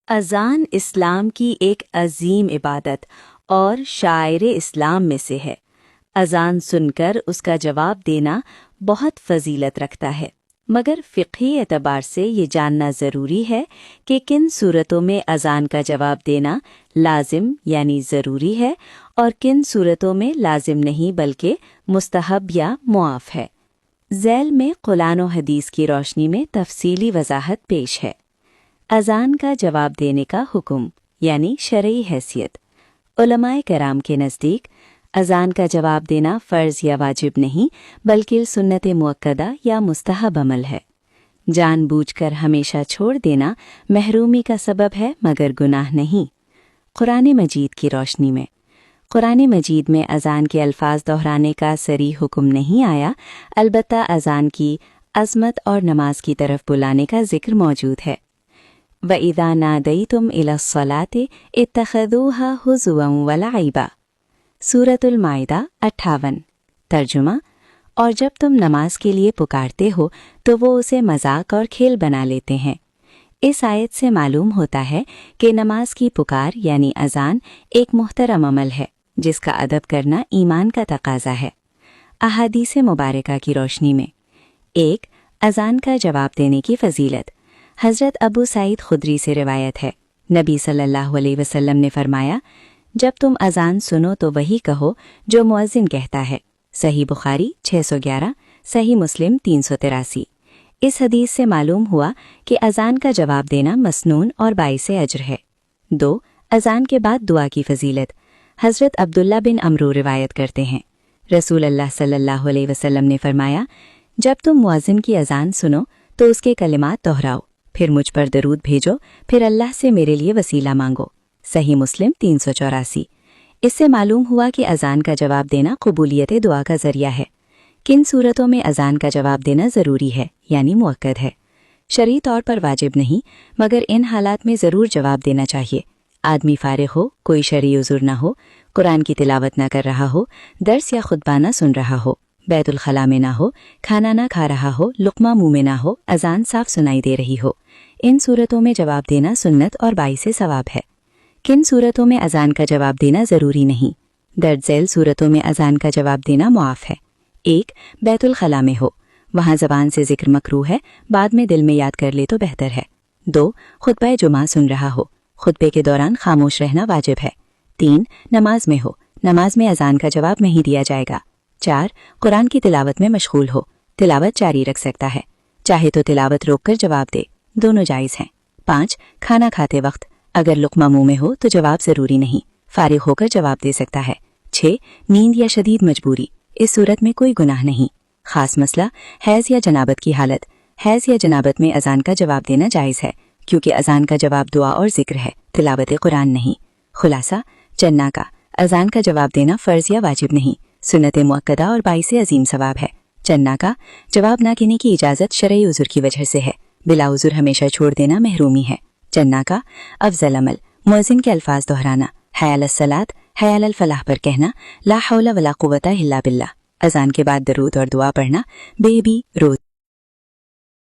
اذان اسلام کی ایک عظیم عبادت اور شعائر اسلام میں سے ہے۔ اذان سن کر اس کا جواب دینا بہت فضیلت رکھتا ہے، مگر فقہی اعتبار سے یہ جاننا ضروری ہے کہ کن صورتوں میں اذان کا جواب دینا لازم یعنی ضروری ہے اور کن صورتوں میں لازم نہیں بلکہ مستحب یا معاف ہے۔ ذیل میں قرآن و حدیث کی روشنی میں تفصیلی وضاحت پیش ہے۔ اذان کا جواب دینے کا حکم یعنی شرعی حیثیت۔ علماء کرام کے نزدیک اذان کا جواب دینا فرض یا واجب نہیں بلکہ سنت مؤکدہ یا مستحب عمل ہے۔ جان بوجھ کر ہمیشہ چھوڑ دینا محرومی کا سبب ہے مگر گناہ نہیں۔ قرآن مجید کی روشنی میں قرآن مجید میں اذان کے الفاظ دہرانے کا صریح حکم نہیں آیا، البتہ اذان کی عظمت اور نماز کی طرف بلانے کا ذکر موجود ہے۔ وَإِذَا نَادَيْتُمْ إِلَى الصَّلَاةِ اتَّخَذُوهَا هُزُوًا وَلَعِبًا سورۃ المائدہ 58۔ ترجمہ: اور جب تم نماز کے لیے پکارتے ہو تو وہ اسے مذاق اور کھیل بنا لیتے ہیں۔ اس آیت سے معلوم ہوتا ہے کہ نماز کی پکار یعنی اذان ایک محترم عمل ہے جس کا ادب کرنا ایمان کا تقاضا ہے۔ احادیث مبارکہ کی روشنی میں 1. اذان کا جواب دینے کی فضیلت۔ حضرت ابو سعید خدری سے روایت ہے، نبی صلی اللہ علیہ وسلم نے فرمایا، جب تم اذان سنو تو وہی کہو جو مؤذن کہتا ہے۔ صحیح بخاری 611، صحیح مسلم 383۔ اس حدیث سے معلوم ہوا کہ اذان کا جواب دینا مسنون اور باعث اجر ہے۔ 2. اذان کے بعد دعا کی فضیلت۔ حضرت عبداللہ بن عمرو روایت کرتے ہیں، رسول اللہ صلی اللہ علیہ وسلم نے فرمایا، جب تم مؤذن کی اذان سنو تو اس کے کلمات دہراؤ، پھر مجھ پر درود بھیجو، پھر اللہ سے میرے لیے وسیلہ مانگو۔ صحیح مسلم 384۔ اس سے معلوم ہوا کہ اذان کا جواب دینا قبولیت دعا کا ذریعہ ہے۔ کن صورتوں میں اذان کا جواب دینا ضروری ہے یعنی مؤکد ہے؟ شرعی طور پر واجب نہیں، مگر ان حالات میں ضرور جواب دینا چاہیے۔ آدمی فارغ ہو، کوئی شرعی عذر نہ ہو، قرآن کی تلاوت نہ کر رہا ہو، درس یا خطبہ نہ سن رہا ہو، بیت الخلاء میں نہ ہو، کھانا نہ کھا رہا ہو، لقمہ منہ میں نہ ہو، اذان صاف سنائی دے رہی ہو۔ ان صورتوں میں جواب دینا سنت اور باعث ثواب ہے۔ کن صورتوں میں اذان کا جواب دینا ضروری نہیں؟ درج ذیل صورتوں میں اذان کا جواب دینا معاف ہے۔ 1. بیت الخلاء میں ہو، وہاں زبان سے ذکر مکروہ ہے، بعد میں دل میں یاد کر لے تو بہتر ہے۔ 2. خطبہ جمعہ سن رہا ہو، خطبے کے دوران خاموش رہنا واجب ہے۔ 3. نماز میں ہو، نماز میں اذان کا جواب نہیں دیا جائے گا۔ 4. قرآن کی تلاوت میں مشغول ہو، تلاوت جاری رکھ سکتا ہے، چاہے تو تلاوت روک کر جواب دے، دونوں جائز ہیں۔ 5. کھانا کھاتے وقت اگر لقمہ منہ میں ہو تو جواب ضروری نہیں، فارغ ہو کر جواب دے سکتا ہے۔ 6. نیند یا شدید مجبوری، اس صورت میں کوئی گناہ نہیں۔ خاص مسئلہ حیض یا جنابت کی حالت، حیض یا جنابت میں اذان کا جواب دینا جائز ہے، کیونکہ اذان کا جواب دعا اور ذکر ہے، تلاوت قرآن نہیں۔ خلاصہ چنا کا اذان کا جواب دینا فرض یا واجب نہیں، سنت مؤکدہ اور باعث عظیم ثواب ہے۔ چنا کا جواب نہ دینے کی اجازت شرعی عذر کی وجہ سے ہے، بلا عذر ہمیشہ چھوڑ دینا محرومی ہے۔ چنا کا افضل عمل مؤذن کے الفاظ دہرانا، حی علی الصلاۃ، حی علی الفلاح پر کہنا، لا حول ولا قوۃ الا باللہ، اذان کے بعد درود اور دعا پڑھنا، بے بھی رو